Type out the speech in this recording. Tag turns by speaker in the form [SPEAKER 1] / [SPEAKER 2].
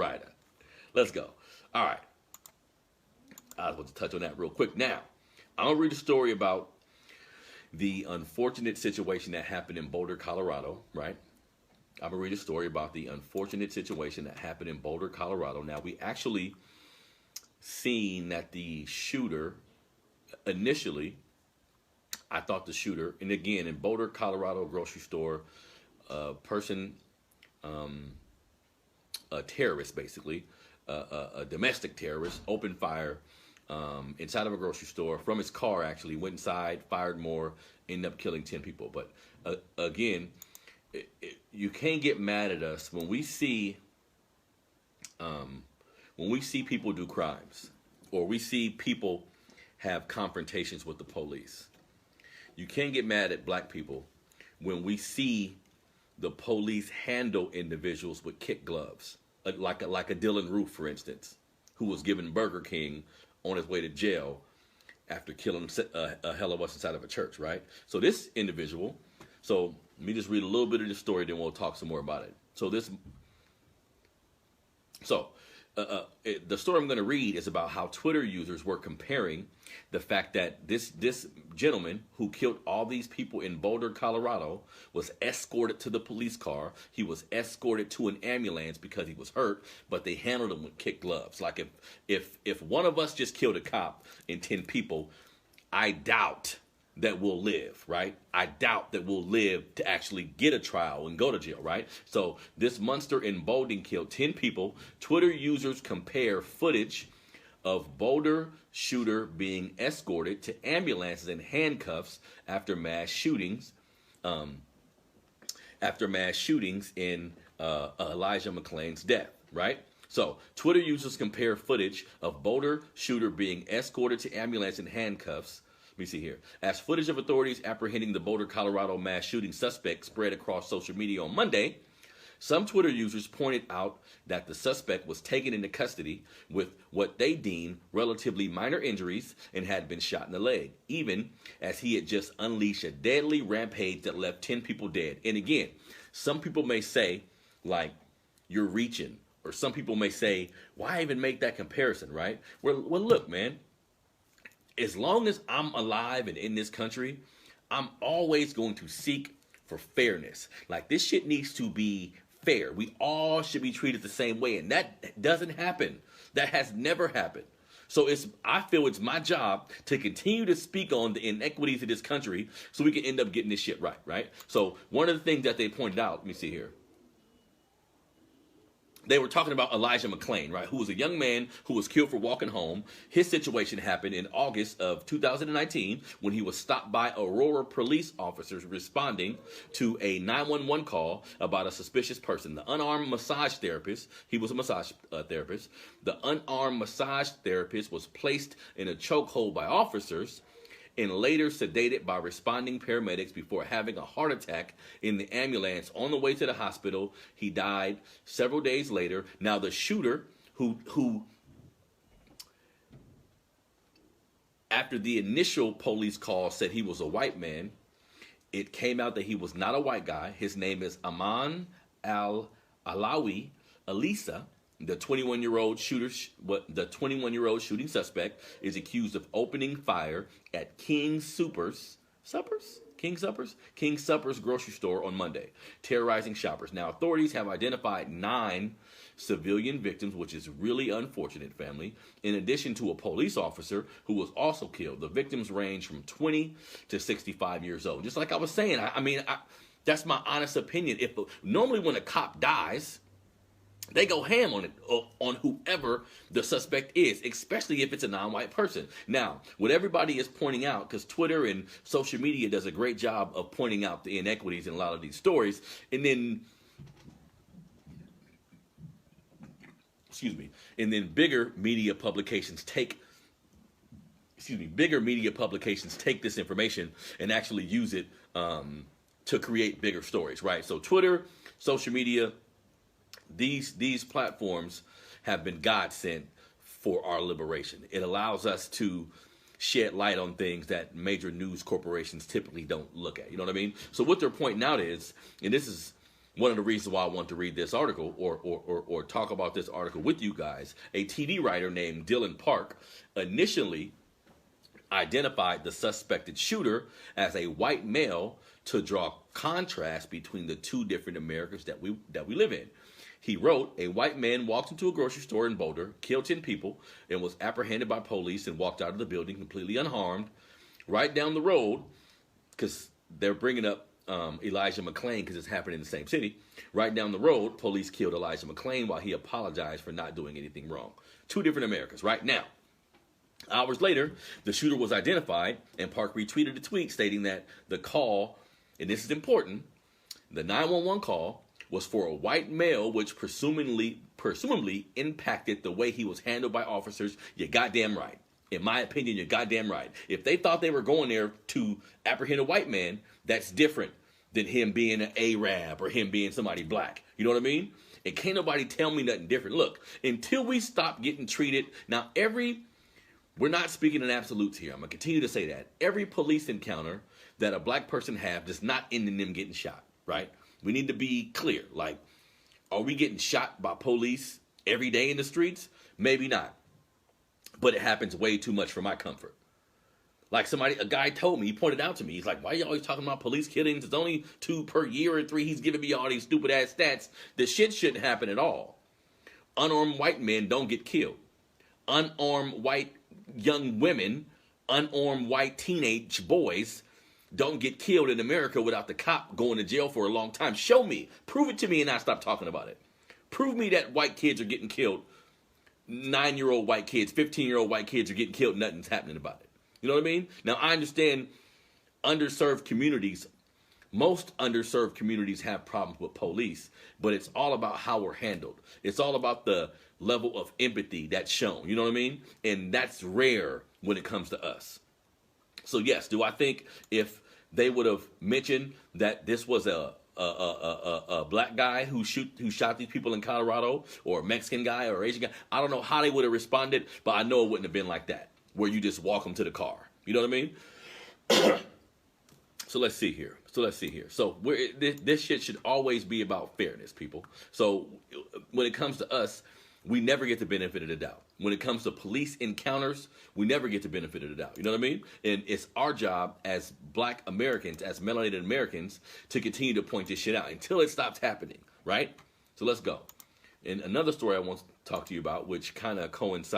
[SPEAKER 1] Right. Let's go. All right. I was going to touch on that real quick. Now, I'm going to read a story about the unfortunate situation that happened in Boulder, Colorado, right? I'm going to read a story about the unfortunate situation that happened in Boulder, Colorado. Now, we actually seen that the shooter, initially, I thought the shooter, and again, in Boulder, Colorado grocery store, a person, a terrorist basically, a domestic terrorist, opened fire inside of a grocery store from his car, actually, went inside, fired more, ended up killing 10 people. But again, you can't get mad at us when we see people do crimes, or we see people have confrontations with the police. You can't get mad at black people when we see the police handle individuals with kid gloves, like a Dylan Roof, for instance, who was given Burger King on his way to jail after killing a hell of us inside of a church, right? So this individual, so let me just read a little bit of the story, then we'll talk some more about it. The story I'm going to read is about how Twitter users were comparing the fact that this gentleman who killed all these people in Boulder, Colorado, was escorted to the police car. He was escorted to an ambulance because he was hurt, but they handled him with kid gloves. Like if one of us just killed a cop and 10 people, I doubt that we'll live, right? I doubt that we'll live to actually get a trial and go to jail, right? So this monster in Boulder killed 10 people. Twitter users compare footage of Boulder shooter being escorted to ambulances in handcuffs after mass shootings. After mass shootings in Elijah McClain's death, right? So Twitter users compare footage of Boulder shooter being escorted to ambulance in handcuffs. Let me see here. As footage of authorities apprehending the Boulder, Colorado mass shooting suspect spread across social media on Monday, some Twitter users pointed out that the suspect was taken into custody with what they deemed relatively minor injuries and had been shot in the leg, even as he had just unleashed a deadly rampage that left 10 people dead. And again, some people may say, like, you're reaching, or some people may say, why even make that comparison, right? Well, look, man. As long as I'm alive and in this country, I'm always going to seek for fairness. Like, this shit needs to be fair. We all should be treated the same way, and that doesn't happen. That has never happened. So I feel it's my job to continue to speak on the inequities of this country so we can end up getting this shit right, right? So one of the things that they pointed out, let me see here. They were talking about Elijah McClain, right, who was a young man who was killed for walking home. His situation happened in August of 2019 when he was stopped by Aurora police officers responding to a 911 call about a suspicious person. The unarmed massage therapist, he was a massage therapist. The unarmed massage therapist was placed in a chokehold by officers and later sedated by responding paramedics before having a heart attack in the ambulance on the way to the hospital. He died several days later. Now, the shooter, who after the initial police call said he was a white man, it came out that he was not a white guy. His name is Aman Al-Alawi Alisa. The 21-year-old shooting suspect is accused of opening fire at King Soopers Grocery Store on Monday, terrorizing shoppers. Now, authorities have identified 9 civilian victims, which is really unfortunate, family, in addition to a police officer who was also killed. The victims range from 20 to 65 years old. Just like I was saying, I mean, that's my honest opinion. Normally when a cop dies, they go ham on it, on whoever the suspect is, especially if it's a non-white person. Now, what everybody is pointing out, because Twitter and social media does a great job of pointing out the inequities in a lot of these stories, and then, bigger media publications take this information and actually use it to create bigger stories, right? So Twitter, social media, these platforms have been God sent for our liberation. It allows us to shed light on things that major news corporations typically don't look at. You know what I mean? So what they're pointing out is, and this is one of the reasons why I want to read this article or talk about this article with you guys, a TV writer named Dylan Park initially identified the suspected shooter as a white male to draw contrast between the two different Americas that we live in. He wrote, a white man walked into a grocery store in Boulder, killed 10 people, and was apprehended by police and walked out of the building completely unharmed. Right down the road, because they're bringing up Elijah McClain because it's happening in the same city. Right down the road, police killed Elijah McClain while he apologized for not doing anything wrong. Two different Americas right now. Hours later, the shooter was identified, and Park retweeted a tweet stating that the call, and this is important, the 911 call was for a white male, which presumably impacted the way he was handled by officers. You're goddamn right. In my opinion, you're goddamn right. If they thought they were going there to apprehend a white man, that's different than him being an Arab or him being somebody black. You know what I mean? And can't nobody tell me nothing different. Look, until we stop getting treated, now we're not speaking in absolutes here. I'm going to continue to say that. Every police encounter that a black person have does not end in them getting shot, right? We need to be clear. Like, are we getting shot by police every day in the streets? Maybe not. But it happens way too much for my comfort. Like a guy told me, he pointed out to me, he's like, why are you always talking about police killings? It's only 2 per year or 3. He's giving me all these stupid ass stats. This shit shouldn't happen at all. Unarmed white men don't get killed. Unarmed white young women, unarmed white teenage boys don't get killed in America without the cop going to jail for a long time. Show me. Prove it to me and I'll stop talking about it. Prove me that white kids are getting killed. 9-year-old white kids, 15-year-old white kids are getting killed. Nothing's happening about it. You know what I mean? Now, I understand underserved communities. Most underserved communities have problems with police, but it's all about how we're handled. It's all about the level of empathy that's shown. You know what I mean? And that's rare when it comes to us. So yes, do I think if they would have mentioned that this was a black guy who shot these people in Colorado, or a Mexican guy or Asian guy, I don't know how they would have responded, but I know it wouldn't have been like that, where you just walk them to the car. You know what I mean? So let's see here. So this shit should always be about fairness, people. So when it comes to us, we never get the benefit of the doubt. When it comes to police encounters, we never get the benefit of the doubt. You know what I mean? And it's our job as black Americans, as melanated Americans, to continue to point this shit out until it stops happening, right? So let's go. And another story I want to talk to you about, which kind of coincides